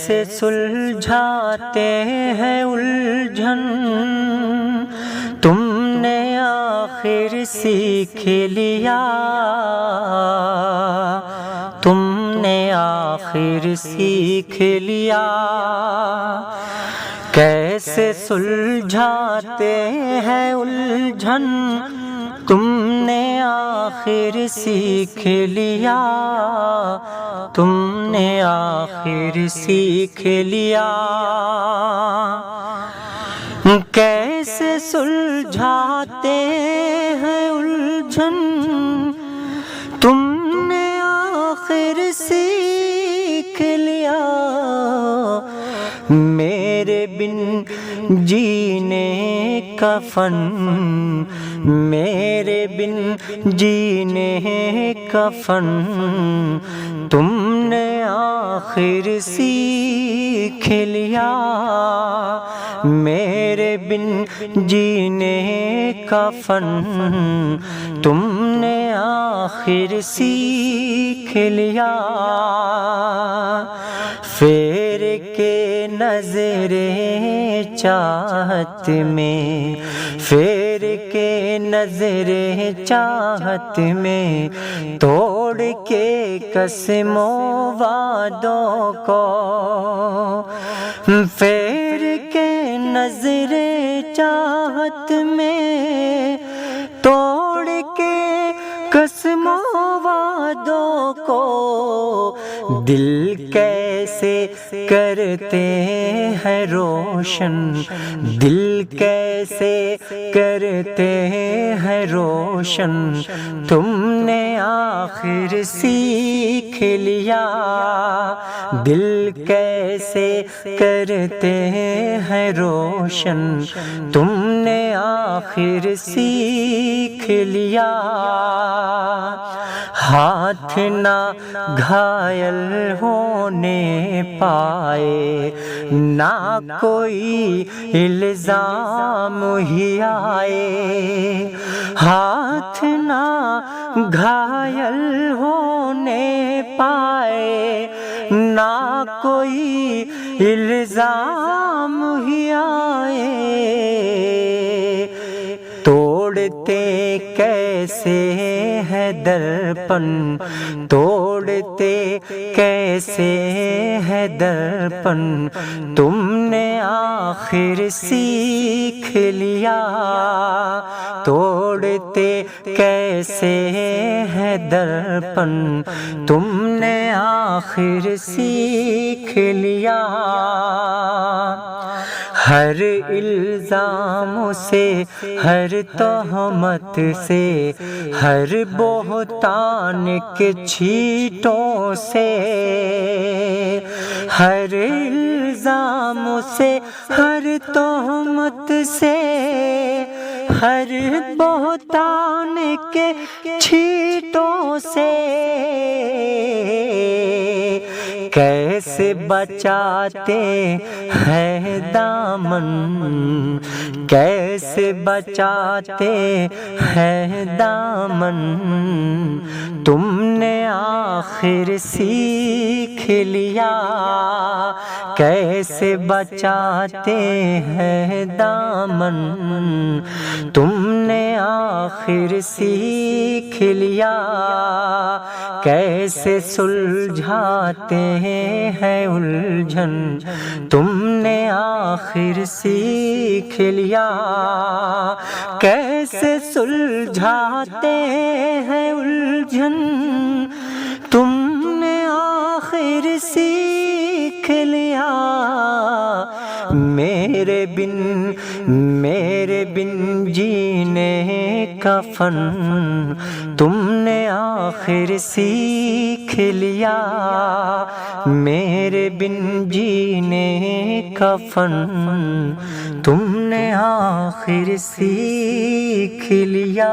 کیسے سلجھاتے ہیں الجھن تم نے آخر سیکھ لیا، تم نے آخر سیکھ لیا، کیسے سلجھاتے ہیں الجھن تم نے آخر سیکھ لیا، تم نے آخر سیکھ لیا، کیسے سلجھاتے ہیں الجھن تم نے آخر سیکھ لیا، میرے بن جینے کا فن، میرے بن جینے کا فن تم نے آخر سیکھ لیا، میرے بن جینے کا فن تم نے آخر سیکھ لیا، پھیر کے نظر چاہت میں، پھیر کے نظر چاہت میں توڑ کے قسم و وعدوں کو، پھیر کے نظر چاہت میں توڑ کے قسم و وعدوں کو، دل کیسے کرتے ہیں روشن، دل کیسے کرتے ہیں روشن تم نے آخر سیکھ لیا، دل کیسے کرتے ہیں روشن تم نے آخر سیکھ لیا، ہاتھ نہ گھائل ہونے پائے، نہ کوئی الزام ہی آئے، ہاتھ نہ گھائل ہونے پائے، نہ کوئی الزام ہی آئے، توڑتے کیسے ہے درپن، توڑتے کیسے ہے درپن تم نے آخر سیکھ لیا، توڑتے کیسے ہے درپن تم نے آخر سیکھ لیا، ہر الزام سے، ہر تہمت سے، ہر بہتان کے چھیٹوں سے، ہر الزام سے، ہر تہمت سے، ہر بہتان کے چھیٹوں سے کیسے بچاتے ہیں دامن، کیسے بچاتے ہیں دامن تم نے آخر سیکھ لیا، کیسے بچاتے ہیں دامن تم نے آخر سیکھ لیا، کیسے سلجھاتے ہیں الجھن تم نے آخر سیکھ لیا، کیسے سلجھاتے ہیں الجھن تم نے آخر سیکھ لیا، میرے بن جینے کا فن تم نے آخر سیکھ لیا، میرے بن جینے کا فن تم نے آخر سیکھ لیا۔